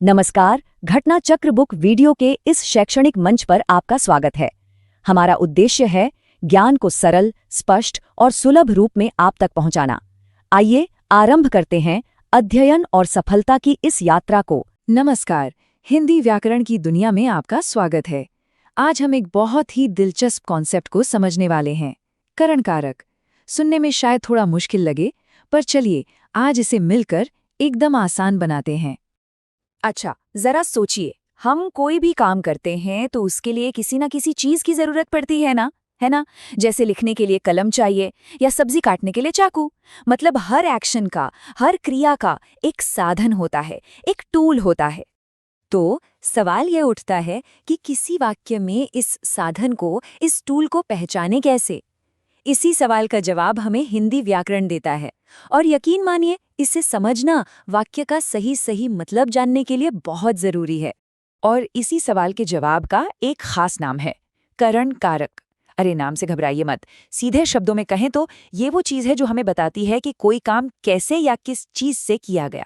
नमस्कार, घटना चक्र बुक वीडियो के इस शैक्षणिक मंच पर आपका स्वागत है। हमारा उद्देश्य है ज्ञान को सरल, स्पष्ट और सुलभ रूप में आप तक पहुंचाना। आइए आरंभ करते हैं अध्ययन और सफलता की इस यात्रा को। नमस्कार, हिंदी व्याकरण की दुनिया में आपका स्वागत है। आज हम एक बहुत ही दिलचस्प कॉन्सेप्ट को समझने वाले हैं, करण कारक। सुनने में शायद थोड़ा मुश्किल लगे, पर चलिए आज इसे मिलकर एकदम आसान बनाते हैं। अच्छा, जरा सोचिए, हम कोई भी काम करते हैं तो उसके लिए किसी न किसी चीज की जरूरत पड़ती है ना? जैसे लिखने के लिए कलम चाहिए या सब्जी काटने के लिए चाकू। मतलब हर एक्शन का, हर क्रिया का एक साधन होता है, एक टूल होता है। तो सवाल यह उठता है कि किसी वाक्य में इस साधन को, इस टूल को पहचाने कैसे? इसी सवाल का जवाब हमें हिंदी व्याकरण देता है। और यकीन मानिए, इसे समझना वाक्य का सही मतलब जानने के लिए बहुत जरूरी है। और इसी सवाल के जवाब का एक खास नाम है, करण कारक। अरे नाम से घबराइए मत, सीधे शब्दों में कहें तो ये वो चीज है जो हमें बताती है कि कोई काम कैसे या किस चीज से किया गया।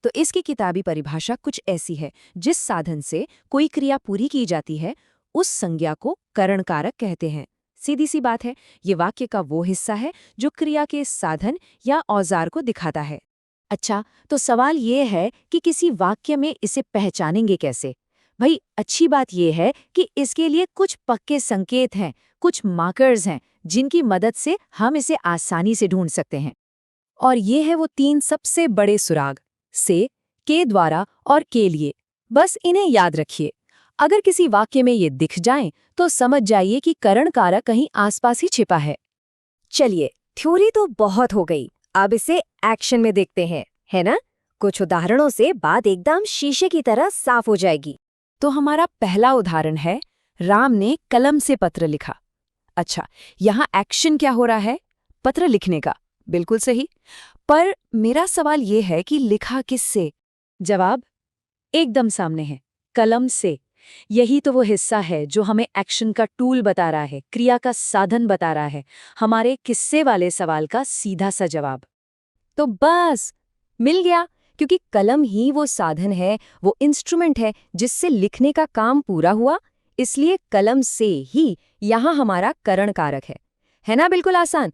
तो इसकी किताबी परिभाषा कुछ ऐसी है, जिस साधन से कोई क्रिया पूरी की जाती है उस संज्ञा को करण कारक कहते हैं। सीधी सी बात है, ये वाक्य का वो हिस्सा है जो क्रिया के साधन या औजार को दिखाता है। अच्छा, तो सवाल ये है कि किसी वाक्य में इसे पहचानेंगे कैसे? भाई, अच्छी बात ये है कि इसके लिए कुछ पक्के संकेत हैं, कुछ मार्कर्स हैं, जिनकी मदद से हम इसे आसानी से ढूंढ सकते हैं। और ये है वो 3 सबसे बड़े सुराग, से, के द्वारा और के लिए। बस इन्हें याद रखिए। अगर किसी वाक्य में ये दिख जाएं, तो समझ जाइए कि करण कारक कहीं आसपास ही छिपा है। चलिए, थ्योरी तो बहुत हो गई, अब इसे एक्शन में देखते हैं, है ना? कुछ उदाहरणों से बात एकदम शीशे की तरह साफ हो जाएगी। तो हमारा पहला उदाहरण है, राम ने कलम से पत्र लिखा। अच्छा, यहाँ एक्शन क्या हो रहा है? पत्र लिखने का। बिल्कुल सही। पर मेरा सवाल ये है कि लिखा किससे? जवाब एकदम सामने है, कलम से। यही तो वो हिस्सा है जो हमें एक्शन का टूल बता रहा है, क्रिया का साधन बता रहा है, हमारे किस्से वाले सवाल का सीधा सा जवाब। तो बस मिल गया, क्योंकि कलम ही वो साधन है, वो इंस्ट्रूमेंट है जिससे लिखने का काम पूरा हुआ। इसलिए कलम से ही यहाँ हमारा करण कारक है ना? बिल्कुल आसान।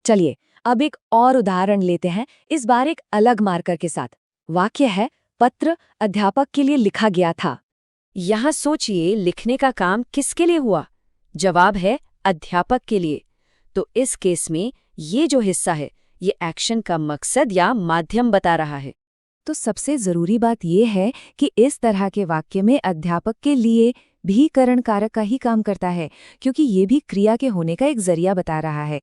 चलिए अब एक और उदाहरण लेते हैं, इस बार एक अलग मार्कर के साथ। वाक्य है, पत्र अध्यापक के लिए लिखा गया था। यहाँ सोचिए, लिखने का काम किसके लिए हुआ? जवाब है अध्यापक के लिए। तो इस केस में ये जो हिस्सा है, ये एक्शन का मकसद या माध्यम बता रहा है। तो सबसे जरूरी बात ये है कि इस तरह के वाक्य में अध्यापक के लिए भी करण कारक का ही काम करता है, क्योंकि ये भी क्रिया के होने का एक जरिया बता रहा है।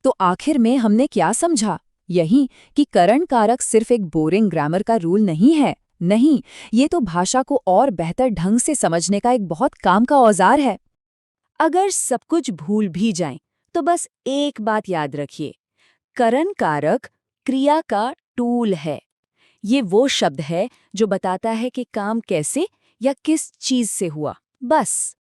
तो आखिर में हमने क्या समझा? यही कि करण कारक सिर्फ एक बोरिंग ग्रामर का रूल नहीं है। नहीं, ये तो भाषा को और बेहतर ढंग से समझने का एक बहुत काम का औजार है। अगर सब कुछ भूल भी जाएं, तो बस एक बात याद रखिए, करण कारक क्रिया का टूल है। ये वो शब्द है जो बताता है कि काम कैसे या किस चीज से हुआ, बस।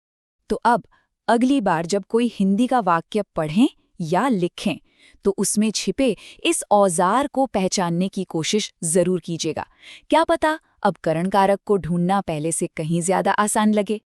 तो अब अगली बार जब कोई हिंदी का वाक्य पढ़ें या लिखें, तो उसमें छिपे इस औजार को पहचानने की कोशिश जरूर कीजिएगा। क्या पता अब करण कारक को ढूंढना पहले से कहीं ज्यादा आसान लगे।